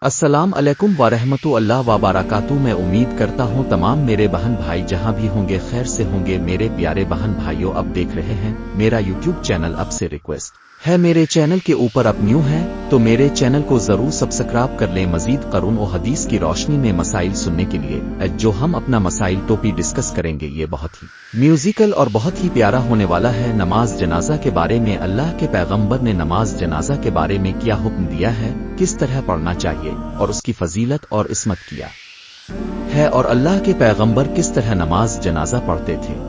अस्सलाम अलैकुम वरहमतुल्लाह वबरकातुहू। मैं उम्मीद करता हूँ तमाम मेरे बहन भाई जहाँ भी होंगे खैर से होंगे। मेरे प्यारे बहन भाइयों, अब देख रहे हैं मेरा यूट्यूब चैनल। अब से रिक्वेस्ट है, मेरे चैनल के ऊपर अब न्यू है तो मेरे चैनल को जरूर सब्सक्राइब कर लें। मजीद कुरान और हदीस की रोशनी में मसाइल सुनने के लिए जो हम अपना मसाइल टॉपिक डिस्कस करेंगे, ये बहुत ही म्यूजिकल और बहुत ही प्यारा होने वाला है। नमाज जनाजा के बारे में अल्लाह के पैगंबर ने नमाज जनाजा के बारे में क्या हुक्म दिया है, किस तरह पढ़ना चाहिए और उसकी फजीलत और इस्मत किया है, और अल्लाह के पैगंबर किस तरह नमाज जनाजा पढ़ते थे।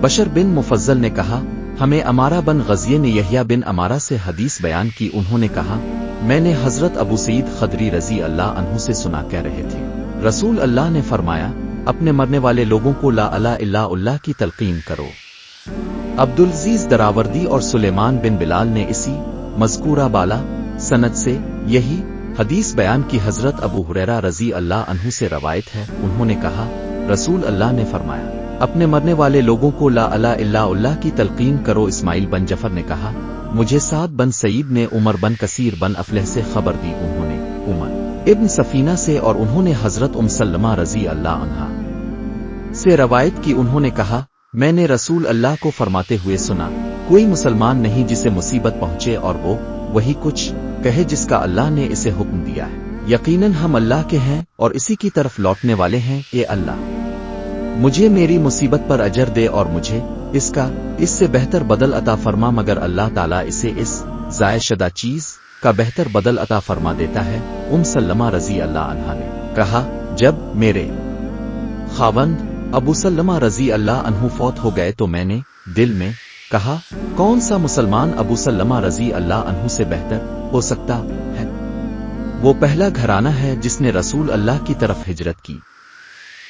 बशर बिन मुफज्जल ने कहा, हमें अमारा बिन गज़िये ने यहया बिन अमारा से हदीस बयान की। उन्होंने कहा, मैंने हजरत अबू सईद खदरी रजी अल्लाह अन्हु से सुना, कह रहे थे रसूल अल्लाह ने फरमाया, अपने मरने वाले लोगों को ला इलाहा इल्लल्लाह की तलकीन करो। अब्दुलजीज दरावर्दी और सुलेमान बिन बिलाल ने इसी मज़कूरा बाला सनद से यही हदीस बयान की। हजरत अबू हुरैरा रजी अल्लाह अन्हु से रवायत है, उन्होंने कहा, रसूल अल्लाह ने फरमाया, अपने मरने वाले लोगों को ला इलाहा इल्लल्लाह की तलकीन करो। इस्माइल बन जफर ने कहा, मुझे साद बन सईद ने उमर बन कसीर बन अफलह से खबर दी। उन्होंने उमर इब्न सफीना से और उन्होंने हजरत सलमा रजी अल्लाह अन्हा से रवायत की। उन्होंने कहा, मैंने रसूल अल्लाह को फरमाते हुए सुना, कोई मुसलमान नहीं जिसे मुसीबत पहुंचे और वो वही कुछ कहे जिसका अल्लाह ने इसे हुक्म दिया है। यकीनन हम अल्लाह के हैं और इसी की तरफ लौटने वाले हैं। ए अल्लाह, मुझे मेरी मुसीबत पर अजर दे और मुझे इससे बेहतर बदल अता फरमा। मगर अल्लाह ताला इसे इस ज़ाय शुदा चीज का बेहतर बदल अता फरमा देता है। सलमा रजी अल्लाह अन्हा ने कहा, जब मेरे खावंद अबू सलमा रजी अल्लाह अन्हु फौत हो गए तो मैंने दिल में कहा, कौन सा मुसलमान अबू सलमा रजी अल्लाह अन्हु से बेहतर हो सकता है। वो पहला घराना है जिसने रसूल अल्लाह की तरफ हिजरत की।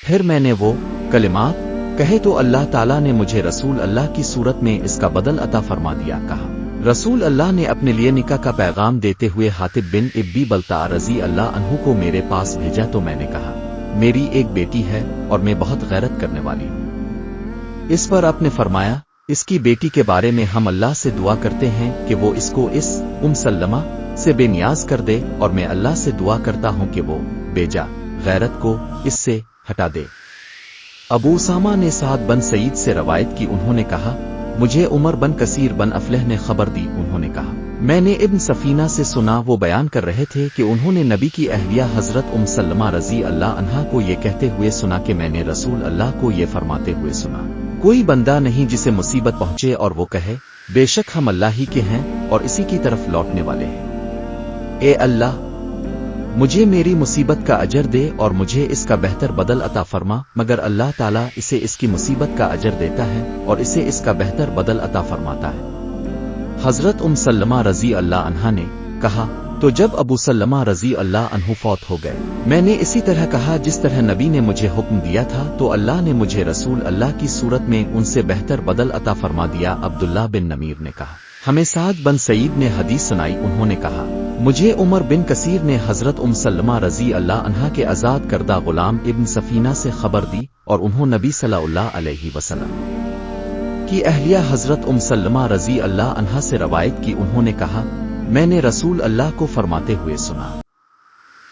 फिर मैंने वो कलिमात कहे तो अल्लाह ताला ने मुझे रसूल अल्लाह की सूरत में इसका बदल अता फरमा दिया। कहा, रसूल अल्लाह ने अपने लिए निकाह का पैगाम देते हुए हातिब बिन इब्बी बल्ता रजी अल्लाह अन्हु को मेरे पास भेजा तो मैंने कहा, मेरी एक बेटी है और मैं बहुत गैरत करने वाली हूँ। इस पर आपने फरमाया, इसकी बेटी के बारे में हम अल्लाह से दुआ करते हैं कि वो इसको इस सलमा से बेनियाज कर दे, और मैं अल्लाह से दुआ करता हूँ कि वो बेजा गैरत को इससे हटा दे। अबू उसामा ने साद बन सईद से रवायत की। उन्होंने कहा, मुझे उमर बन कसीर बन अफलह ने खबर दी। उन्होंने कहा, मैंने इब्न सफीना से सुना, वो बयान कर रहे थे कि उन्होंने नबी की अहलिया हजरत सलमा रजी अल्लाह अन्हा को ये कहते हुए सुना कि मैंने रसूल अल्लाह को ये फरमाते हुए सुना, कोई बंदा नहीं जिसे मुसीबत पहुंचे और वो कहे, बेशक हम अल्लाह ही के हैं और इसी की तरफ लौटने वाले हैं। ए अल्लाह, मुझे मेरी मुसीबत का अजर दे और मुझे इसका बेहतर बदल अता फरमा। मगर अल्लाह ताला इसे इसकी मुसीबत का अजर देता है और इसे इसका बेहतर बदल अता फरमाता है। हजरत सलमा रजी अल्लाह अन्हा ने कहा, तो जब अबू सलमा रजी अल्लाह अन्हु फौत हो गए, मैंने इसी तरह कहा जिस तरह नबी ने मुझे हुक्म दिया था, तो अल्लाह ने मुझे रसूल अल्लाह की सूरत में उनसे बेहतर बदल अता फरमा दिया। अब्दुल्लाह बिन नमीर ने कहा, हमें साद बन सईद ने हदीस सुनाई। उन्होंने कहा, मुझे उमर बिन कसीर ने हजरत सलमा रजी अल्लाह अन्हा के आजाद करदा गुलाम इब्न सफीना से खबर दी और उन्होंने नबी सल्लल्लाहु अलैहि वसल्लम की अहलिया हजरत सलमा रजी अल्लाह अन्हा से रवायत की। उन्होंने कहा, मैंने रसूल अल्लाह को फरमाते हुए सुना।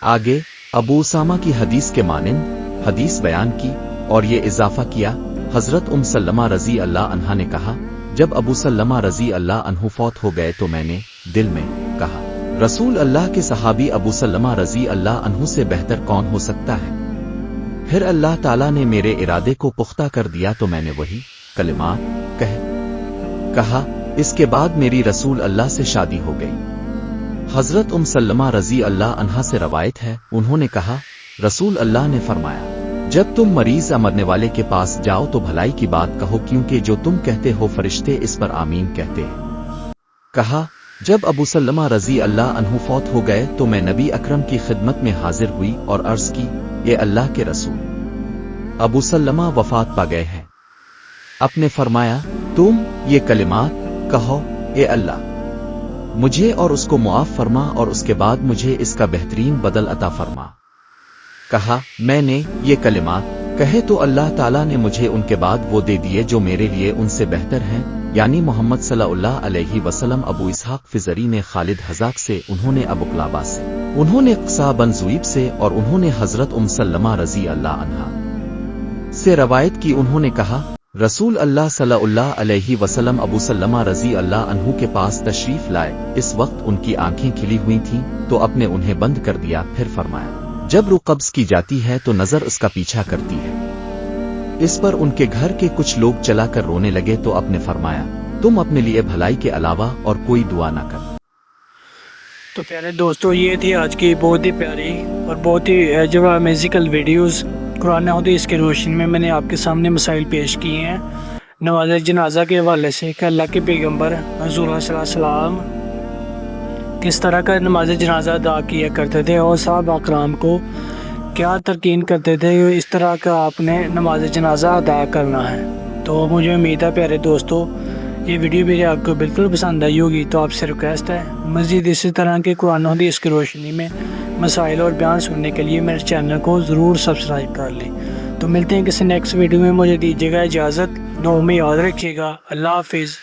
आगे अबू उसामा की हदीस के मानिंद हदीस बयान की और ये इजाफा किया, हजरत सलमा रजी अल्लाह अन्हा ने कहा, जब अबू सलमा रजी अल्लाह अन्हु फौत हो गए तो मैंने दिल में कहा, रसूल अल्लाह के सहाबी अबू सलमा रजी अल्लाह अन्हु से बेहतर कौन हो सकता है। फिर अल्लाह ताला ने मेरे इरादे को पुख्ता कर दिया तो मैंने वही कलिमात कहा। इसके बाद मेरी रसूल अल्लाह से शादी हो गई। हजरत सलमा रजी अल्लाह अन्हा से रवायत है, उन्होंने कहा, रसूल अल्लाह ने फरमाया, जब तुम मरीज या मरने वाले के पास जाओ तो भलाई की बात कहो, क्योंकि जो तुम कहते हो फरिश्ते इस पर आमीन कहते हैं। कहा, जब अबू सलमा रजी अल्लाह अन्हु फौत हो गए तो मैं नबी अकरम की खिदमत में हाजिर हुई और अर्ज की, ये अल्लाह के रसूल, अबू सलमा वफात पा गए हैं। आपने फरमाया, तुम ये कलिमात कहो, ए अल्लाह, मुझे और उसको मुआफ फरमा और उसके बाद मुझे इसका बेहतरीन बदल अता फरमा। कहा, मैंने ये कलिमात कहे तो अल्लाह ताला ने मुझे उनके बाद वो दे दिए जो मेरे लिए उनसे बेहतर हैं। یعنی محمد صلی اللہ علیہ وسلم ابو اسحاق فزری نے خالد حذاق سے، انہوں نے ابو قلابہ سے، انہوں نے قصا بن زویب سے، اور انہوں نے حضرت سلمہ رضی اللہ عنہا سے روایت کی۔ انہوں نے کہا رسول اللہ صلی اللہ علیہ وسلم ابو سلمہ رضی اللہ عنہ کے پاس تشریف لائے، اس وقت ان کی آنکھیں کھلی ہوئی تھیں تو اپنے انہیں بند کر دیا، پھر فرمایا جب روح قبض کی جاتی ہے تو نظر اس کا پیچھا کرتی ہے۔ اس پر ان کے گھر کے کچھ لوگ چلا کر رونے لگے تو اپنے فرمایا تم اپنے لیے بھلائی کے علاوہ اور کوئی دعا نہ کر۔ تو پیارے دوستو، یہ تھی آج کی بہت ہی پیاری اور بہت ہی جو میوزیکل ویڈیوز قرآن حدیث کی روشنی میں نے آپ کے سامنے مسائل پیش کیے ہیں نماز جنازہ کے حوالے سے کہ اللہ کے پیغمبر حضور صلی اللہ علیہ وسلم کس طرح کا نماز جنازہ ادا کیا کرتے تھے اور صحابہ اکرام کو کیا تلقین کرتے تھے اس طرح کا آپ نے نماز جنازہ ادا کرنا ہے۔ تو مجھے امید ہے پیارے دوستو یہ ویڈیو میرے آپ کو بالکل پسند آئی ہوگی، تو آپ سے ریکویسٹ ہے مزید اسی طرح کے قرآن حدیث کی روشنی میں مسائل اور بیان سننے کے لیے میرے چینل کو ضرور سبسکرائب کر لیں۔ تو ملتے ہیں کسی نیکسٹ ویڈیو میں، مجھے دیجیے گا اجازت، دعاؤں میں یاد رکھیے گا، اللہ حافظ۔